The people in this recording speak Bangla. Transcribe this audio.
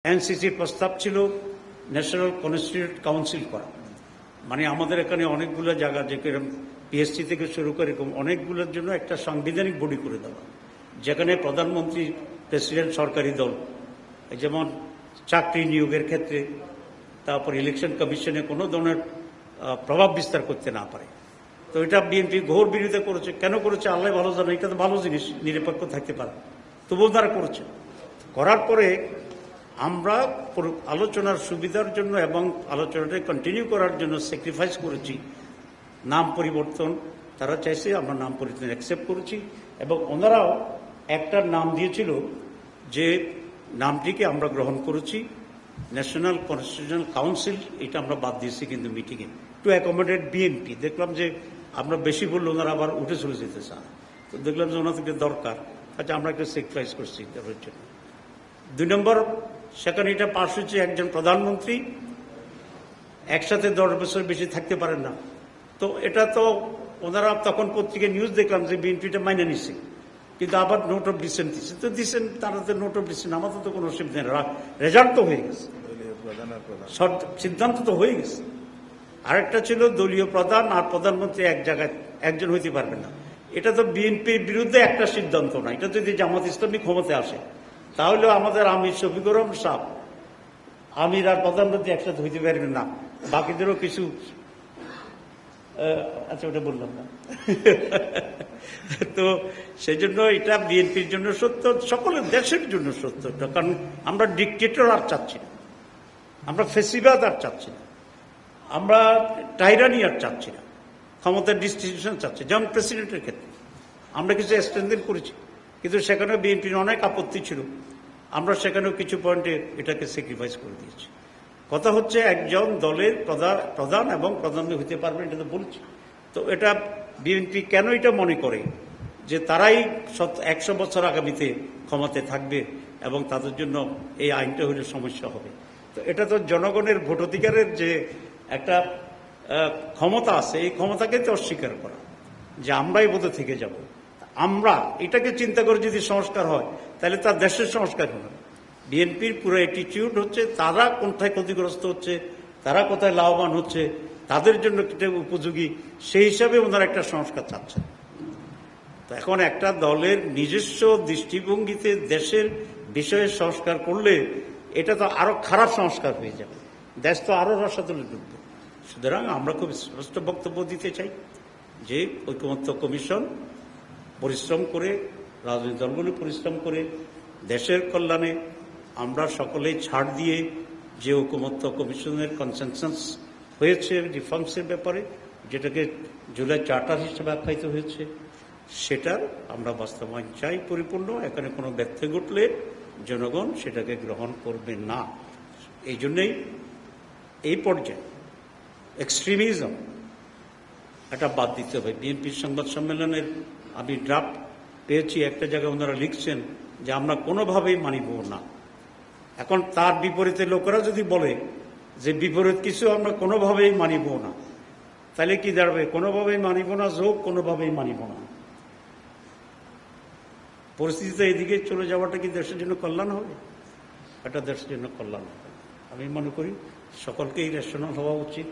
এনসিসির প্রস্তাব ছিল ন্যাশনাল কনস্টিটিউয়েন্ট কাউন্সিল করা, মানে আমাদের এখানে অনেকগুলো জায়গা যেরকম পিএসসি থেকে শুরু করে অনেকগুলোর জন্য একটা সাংবিধানিক বডি করে দেওয়া, যেখানে প্রধানমন্ত্রী, প্রেসিডেন্ট, সরকারি দল, যেমন চাকরি নিয়োগের ক্ষেত্রে, তারপর ইলেকশন কমিশনে কোনো ধরনের প্রভাব বিস্তার করতে না পারে। তো এটা বিএনপি ঘোর বিরোধিতা করেছে। কেন করেছে আল্লাহ ভালো জানে, এটা তো ভালো জিনিস, নিরপেক্ষ থাকতে পারে, তবুও তারা করেছে। করার পরে আমরা আলোচনার সুবিধার জন্য এবং আলোচনাটা কন্টিনিউ করার জন্য স্যাক্রিফাইস করেছি নাম পরিবর্তন। তারা চাইছে, আমরা নাম পরিবর্তন অ্যাকসেপ্ট করেছি এবং ওনারাও একটা নাম দিয়েছিল, যে নামটিকে আমরা গ্রহণ করেছি ন্যাশনাল কনস্টিটিউশনাল কাউন্সিল। এটা আমরা বাদ দিয়েছি কিন্তু মিটিংয়ে, টু অ্যাকোমোডেট বিএনপি। দেখলাম যে আমরা বেশি বললে ওনারা আবার উঠে চলে যেতে চান, তো দেখলাম যে ওনাদেরকে দরকার, আচ্ছা আমরা একটু স্যাক্রিফাইস করছি তাদের জন্য। 2 নম্বর, সেখানে এটা পাশ হচ্ছে একজন প্রধানমন্ত্রী একসাথে 10 বছর বেশি থাকতে পারেন না। তো এটা তো ওনারা তখন পত্রিকায় নিউজ দেখলাম যে বিএনপিটা মাইনে নিচ্ছে, কিন্তু আবার নোট অফ ডিসেন্ট দিচ্ছে। তো দিচ্ছেন তারা তো নোট অফ ডিসেন্ট, আমাদের তো কোনো অসুবিধা নেই, রেজাল্ট তো হয়ে গেছে, সিদ্ধান্ত তো হয়ে গেছে। আরেকটা ছিল দলীয় প্রধান আর প্রধানমন্ত্রী এক জায়গায় একজন হইতে পারবেন না। এটা তো বিএনপির বিরুদ্ধে একটা সিদ্ধান্ত না, এটা যদি জামাত ইসলামী ক্ষমতায় আসে তাহলে আমাদের আমির শফিকুর রহমান সাহেব, আমির আর প্রধানমন্ত্রী একসাথে হইতে পারবেন না, বাকিদেরও কিছু, আচ্ছা ওটা বললাম না। তো সেই জন্য এটা বিএনপির জন্য সত্য, সকলের দেশের জন্য সত্য, কারণ আমরা ডিকটেটর আর চাচ্ছি না, আমরা ফেসিবাদ আর চাচ্ছি না, আমরা টাইরানি আর চাচ্ছি না, ক্ষমতার ডিস্ট্রিবিউশন চাচ্ছি। যেমন প্রেসিডেন্টের ক্ষেত্রে আমরা কিছু স্ট্রেনথেন করেছি, কিন্তু সেখানেও বিএনপির অনেক আপত্তি ছিল, আমরা সেখানেও কিছু পয়েন্টে এটাকে স্যাক্রিফাইস করে দিয়েছি। কথা হচ্ছে একজন দলের প্রধান এবং প্রধানমন্ত্রী হতে পারবেন, এটা তো বলছি। তো এটা বিএনপি কেন এটা মনে করে যে তারাই 100 বছর আগামীতে ক্ষমতায় থাকবে এবং তাদের জন্য এই আইনটা হলে সমস্যা হবে। তো এটা তো জনগণের ভোটাধিকারের যে একটা ক্ষমতা আছে, এই ক্ষমতাকে তো অস্বীকার করা, যে আমরাই বোধহয় থেকে যাব। আমরা এটাকে চিন্তা করে যদি সংস্কার হয় তাহলে তার দেশের সংস্কার হবে। বিএনপির পুরো অ্যাটিটিউড হচ্ছে তারা কোথায় ক্ষতিগ্রস্ত হচ্ছে, তারা কোথায় লাভবান হচ্ছে, তাদের জন্য উপযোগী, সেই হিসাবে ওনারা একটা সংস্কার চাচ্ছেন। তো এখন একটা দলের নিজস্ব দৃষ্টিভঙ্গিতে দেশের বিষয়ে সংস্কার করলে এটা তো আরো খারাপ সংস্কার হয়ে যাবে, দেশ তো আরো রসাতলে ডুববে। সুতরাং আমরা খুব স্পষ্ট বক্তব্য দিতে চাই যে ঐকমত্য কমিশন পরিশ্রম করে, রাজনৈতিক দলগুলো পরিশ্রম করে দেশের কল্যাণে আমরা সকলেই ছাড় দিয়ে যে ঐকমত্য কমিশনের কনসেনসাস হয়েছে রিফর্মসের ব্যাপারে, যেটাকে জুলাই চার্টার হিসেবে আখ্যায়িত হয়েছে, সেটার আমরা বাস্তবায়ন চাই পরিপূর্ণ। এখানে কোনো ব্যর্থ ঘটলে জনগণ সেটাকে গ্রহণ করবে না। এই জন্যেই এই পর্যায়ে এক্সট্রিমিজম এটা বাদ দিতে হবে। বিএনপির সংবাদ সম্মেলনের আমি ড্রাফট পেয়েছি, একটা জায়গায় ওনারা লিখছেন যে আমরা কোনোভাবেই মানিব না। এখন তার বিপরীতে লোকেরা যদি বলে যে বিপরীত কিছু আমরা কোনোভাবেই মানিব না, তাহলে কি দাঁড়াবে? কোনোভাবেই মানিব না যোগ কোনোভাবেই মানিব না। পরিস্থিতিতে এদিকে চলে যাওয়াটা কি দেশের জন্য কল্যাণ হবে? এটা দেশের জন্য কল্যাণ হবে। আমি মনে করি সকলকেই রেশনাল হওয়া উচিত।